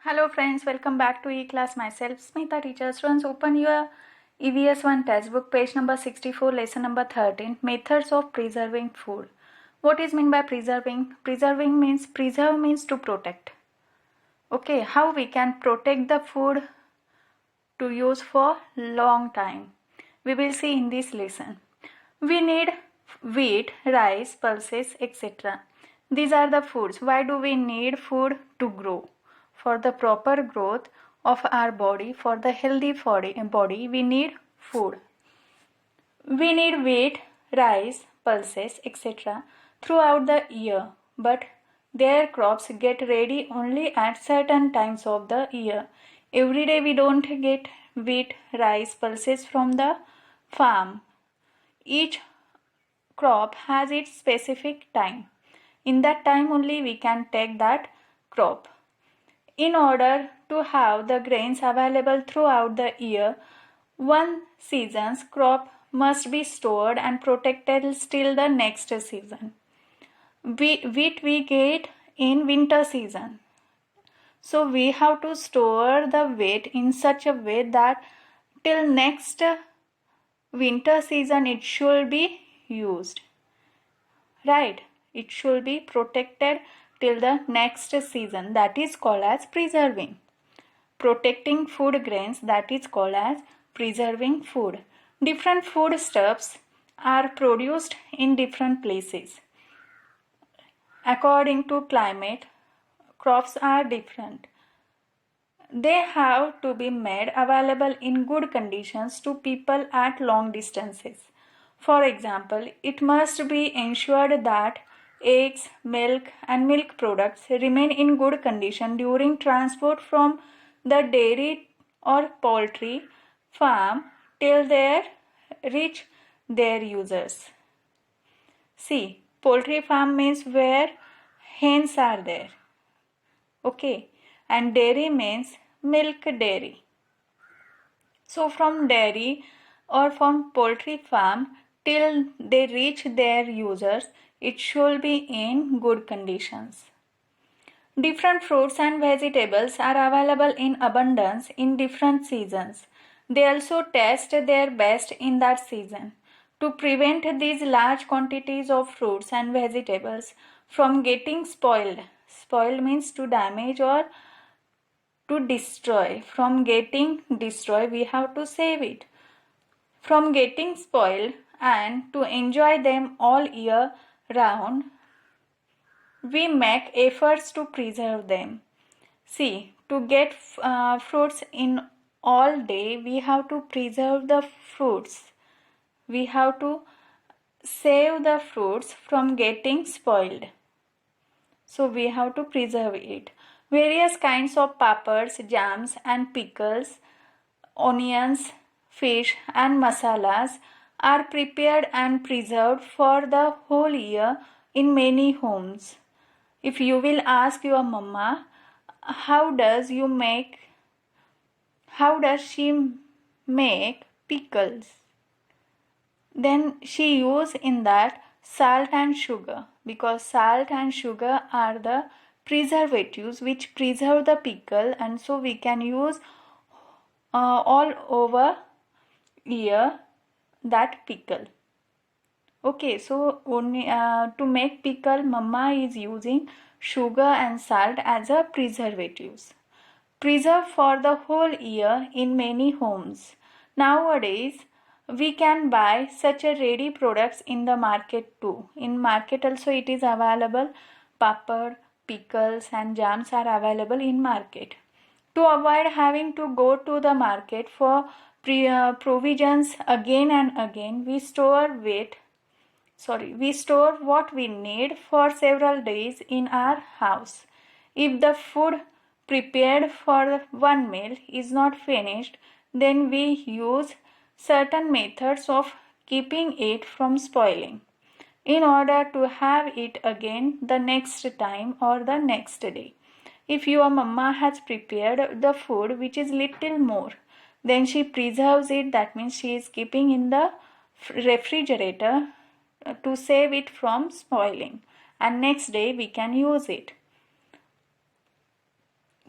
Hello friends, welcome back to E-Class. Myself, Smita teacher. Students, open your EVS 1 textbook, page number 64, lesson number 13, methods of preserving food. What is meant by preserving? Preserving means, preserve means to protect. Okay, how we can protect the food to use for long time? We will see in this lesson. We need wheat, rice, pulses, etc. These are the foods. Why do we need food? To grow? For the proper growth of our body, for the healthy body, we need food. We need wheat, rice, pulses, etc. throughout the year, but their crops get ready only at certain times of the year. Every day we don't get wheat, rice, pulses from the farm. Each crop has its specific time. In that time only we can take that crop. In order to have the grains available throughout the year, one season's crop must be stored and protected till the next season. Wheat we get in winter season. So we have to store the wheat in such a way that till next winter season it should be used. Right? It should be protected till the next season. That is called as preserving. Protecting food grains, that is called as preserving food. Different foodstuffs are produced in different places. According to climate, crops are different. They have to be made available in good conditions to people at long distances. For example, it must be ensured that eggs, milk and milk products remain in good condition during transport from the dairy or poultry farm till they reach their users. See, poultry farm means where hens are there. Okay, and dairy means milk dairy. So from dairy or from poultry farm till they reach their users, it should be in good conditions. Different fruits and vegetables are available in abundance in different seasons. They also taste their best in that season. To prevent these large quantities of fruits and vegetables from getting spoiled, spoiled means to damage or to destroy. From getting destroyed, we have to save it. From getting spoiled and to enjoy them all year round, we make efforts to preserve them. See, to get fruits in all day, we have to preserve the fruits. We have to save the fruits from getting spoiled. So we have to preserve it. Various kinds of papads, jams and pickles, onions, fish and masalas are prepared and preserved for the whole year in many homes. If you will ask your mama, how does she make pickles? Then she use in that salt and sugar, because salt and sugar are the preservatives which preserve the pickle, and so we can use all over year that pickle. Okay, so only to make pickle, mama is using sugar and salt as a preservatives. Preserved for the whole year in many homes. Nowadays, we can buy such a ready products in the market too. In market also it is available. Papad, pickles and jams are available in market. To avoid having to go to the market for provisions again and again, we store what we need for several days in our house. If the food prepared for one meal is not finished, then we use certain methods of keeping it from spoiling in order to have it again the next time or the next day. If your mama has prepared the food which is little more, then she preserves it. That means she is keeping in the refrigerator to save it from spoiling, and next day we can use it.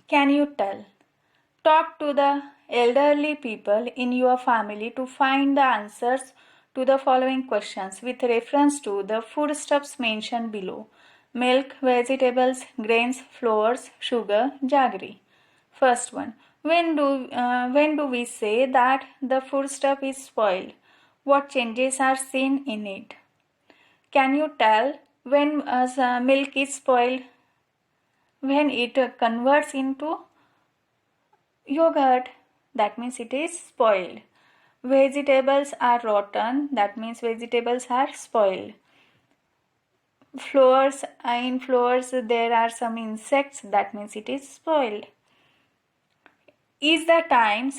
Can you tell? Talk to the elderly people in your family to find the answers to the following questions with reference to the foodstuffs mentioned below: milk, vegetables, grains, flours, sugar, jaggery. First one. When do we say that the foodstuff is spoiled? What changes are seen in it? Can you tell when milk is spoiled? When it converts into yogurt, that means it is spoiled. Vegetables are rotten, that means vegetables are spoiled. Flowers, in flowers there are some insects, that means it is spoiled. Is the time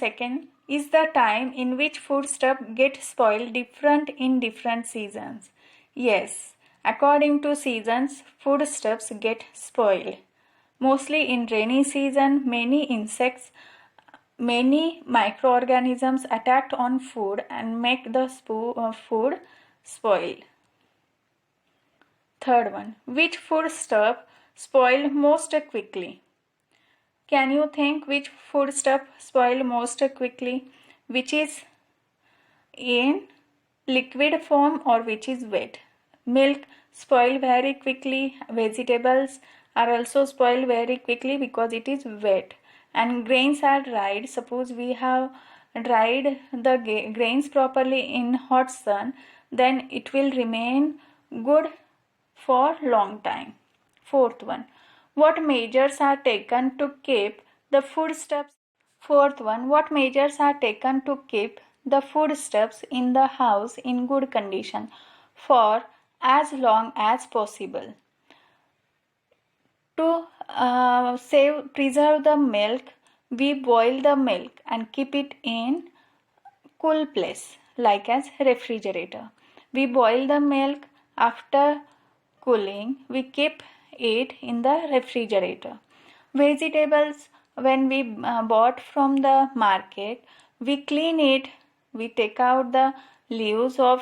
in which foodstuff get spoiled different in different seasons? Yes, according to seasons, foodstuffs get spoiled. Mostly in rainy season, many microorganisms attack on food and make the food spoil. Third one, which foodstuff spoil most quickly? Can you think which foodstuff spoil most quickly? Which is in liquid form or which is wet? Milk spoil very quickly. Vegetables are also spoiled very quickly because it is wet. And grains are dried. Suppose we have dried the grains properly in hot sun, then it will remain good for long time. Fourth one, what measures are taken to keep the foodstuffs? Fourth one, what measures are taken to keep the foodstuffs in the house in good condition for as long as possible? To preserve the milk, we boil the milk and keep it in cool place like as refrigerator. We boil the milk, after cooling we keep it in the refrigerator. Vegetables, when we bought from the market, we clean it, we take out the leaves of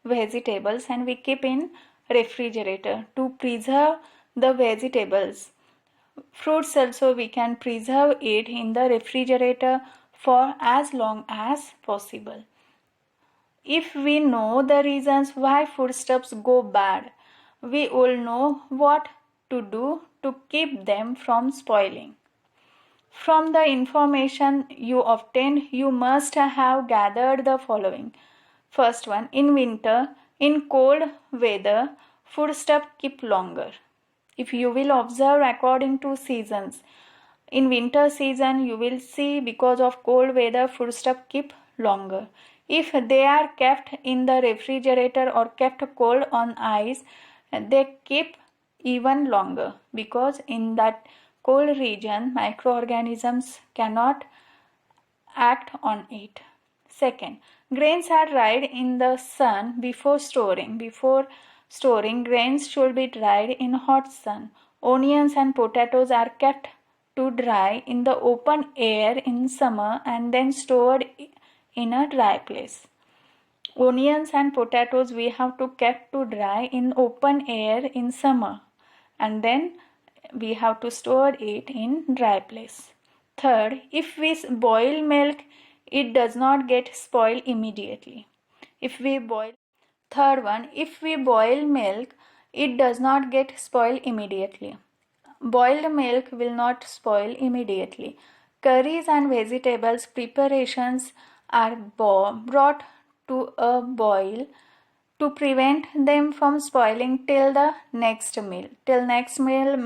vegetables and we keep in refrigerator to preserve the vegetables. Fruits also we can preserve it in the refrigerator for as long as possible. If we know the reasons why foodstuffs go bad, we will know what to do to keep them from spoiling. From the information you obtained, you must have gathered the following. First one, in winter, in cold weather, foodstuffs keep longer. If you will observe according to seasons, in winter season you will see because of cold weather foodstuffs keep longer. If they are kept in the refrigerator or kept cold on ice, they keep even longer because in that cold region microorganisms cannot act on it. Second, grains are dried in the sun before storing. Before storing, grains should be dried in hot sun. Onions and potatoes are kept to dry in the open air in summer and then stored in a dry place. Onions and potatoes we have to kept to dry in open air in summer and then we have to store it in dry place. Third, if we boil milk, it does not get spoiled immediately. Third one, if we boil milk, it does not get spoiled immediately. Boiled milk will not spoil immediately. Curries and vegetables preparations are brought to a boil to prevent them from spoiling till the next meal. Till next meal,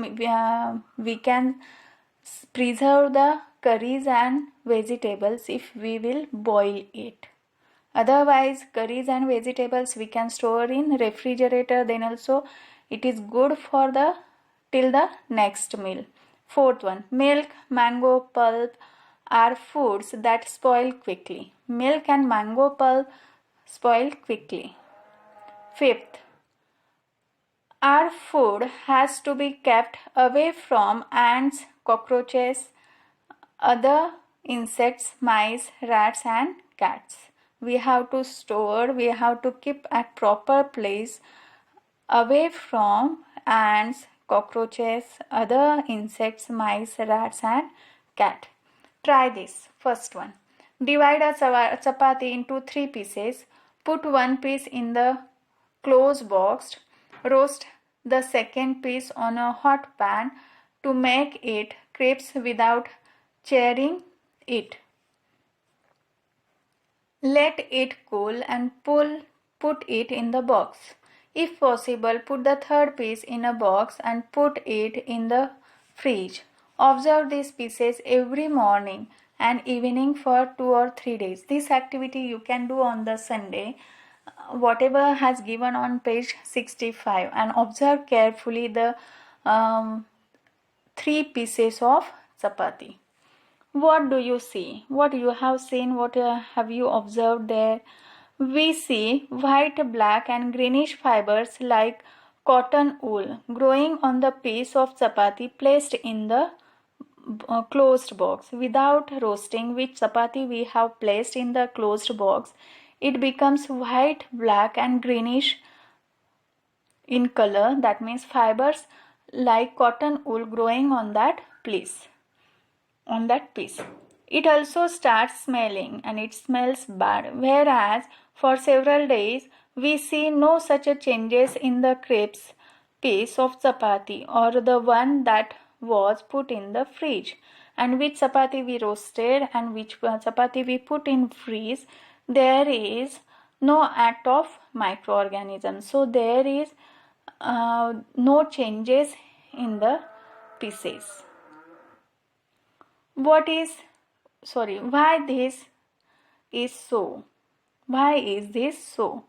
we can preserve the curries and vegetables if we will boil it. Otherwise, curries and vegetables we can store in refrigerator, then also it is good for the till the next meal. Fourth one, milk, mango pulp are foods that spoil quickly. Milk and mango pulp spoil quickly. Fifth, our food has to be kept away from ants, cockroaches, other insects, mice, rats and cats. We have to keep at proper place away from ants, cockroaches, other insects, mice, rats, and cat. Try this. First one. Divide a chapati into 3 pieces. Put one piece in the close box. Roast the second piece on a hot pan to make it crisp without charring it. Let it cool and put it in the box. If possible, put the third piece in a box and put it in the fridge. Observe these pieces every morning and evening for 2 or 3 days. This activity you can do on the Sunday, whatever has given on page 65, and observe carefully the 3 pieces of chapati. What do you see? What you have seen? What have you observed there? We see white, black and greenish fibers like cotton wool growing on the piece of chapati placed in the closed box. Without roasting which chapati we have placed in the closed box, it becomes white, black and greenish in color. That means fibers like cotton wool growing on that piece. It also starts smelling and it smells bad, whereas for several days we see no such changes in the crisp piece of chapati or the one that was put in the fridge. And which chapati we roasted and which chapati we put in freeze, there is no act of microorganisms. So there is no changes in the pieces. Why this is so? Why is this so?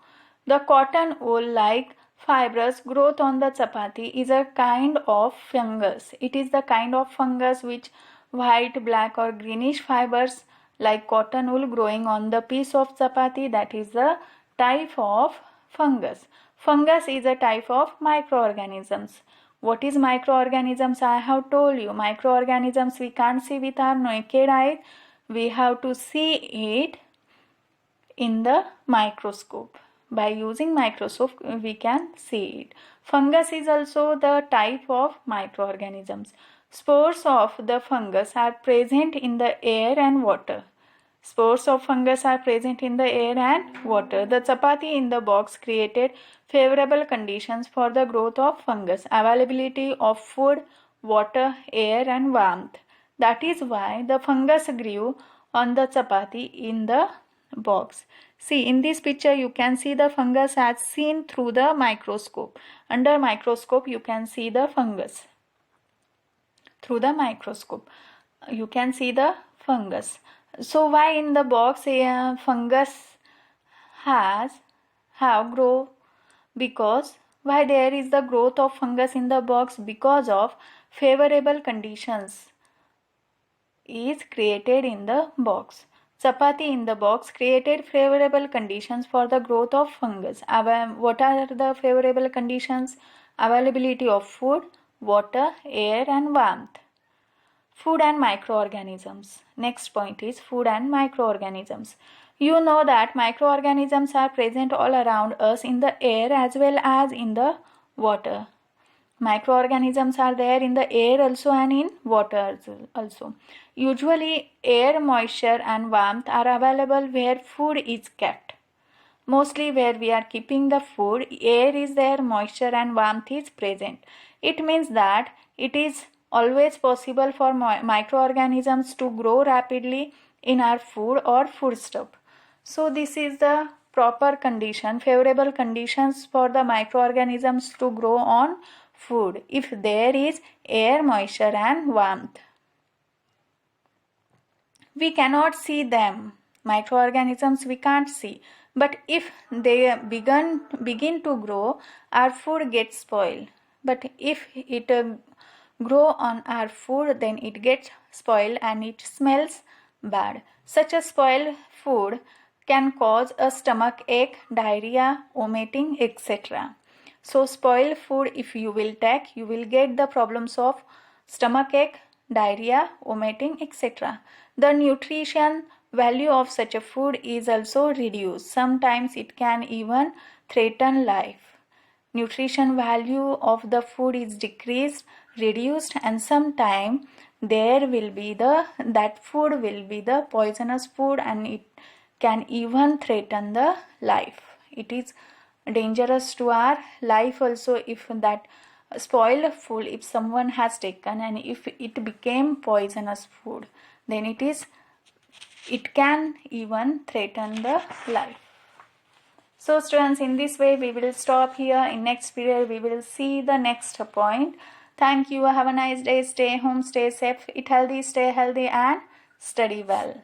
The cotton wool like fibrous growth on the chapati is a kind of fungus. It is the kind of fungus which white, black or greenish fibers like cotton wool growing on the piece of chapati, that is the type of fungus. Fungus is a type of microorganisms. What is microorganisms? I have told you. Microorganisms we can't see with our naked eye. We have to see it in the microscope. By using microscope we can see it. Fungus is also the type of microorganisms. Spores of the fungus are present in the air and water. Spores of fungus are present in the air and water. The chapati in the box created favorable conditions for the growth of fungus, availability of food, water, air and warmth. That is why the fungus grew on the chapati in the box. See, in this picture you can see the fungus as seen through the microscope. Under microscope you can see the fungus. Through the microscope you can see the fungus. So why in the box fungus have grow? Because why there is the growth of fungus in the box? Because of favorable conditions is created in the box. Chapati in the box created favorable conditions for the growth of fungus. What are the favorable conditions? Availability of food, water, air and warmth. Food and microorganisms. Next point is food and microorganisms. You know that microorganisms are present all around us in the air as well as in the water. Microorganisms are there in the air also and in water also. Usually air, moisture and warmth are available where food is kept. Mostly where we are keeping the food, air is there, moisture and warmth is present. It means that it is always possible for microorganisms to grow rapidly in our food or foodstuff. So this is the proper condition, favorable conditions for the microorganisms to grow on food if there is air, moisture and warmth. We cannot see them. Microorganisms we can't see. But if they begin to grow, our food gets spoiled. But if it grow on our food, then it gets spoiled and it smells bad. Such a spoiled food can cause a stomach ache, diarrhea, vomiting, etc. So spoiled food if you will take, you will get the problems of stomach ache, diarrhea, vomiting, etc. The nutrition value of such a food is also reduced. Sometimes it can even threaten life. nutrition value of the food is reduced, and sometime there will be that food will be the poisonous food, and it can even threaten the life. It is dangerous to our life also if that spoiled food, if someone has taken and if it became poisonous food, then it can even threaten the life. So students, in this way we will stop here. In next period we will see the next point. Thank you. Have a nice day. Stay home, stay safe, eat healthy, stay healthy, and study well.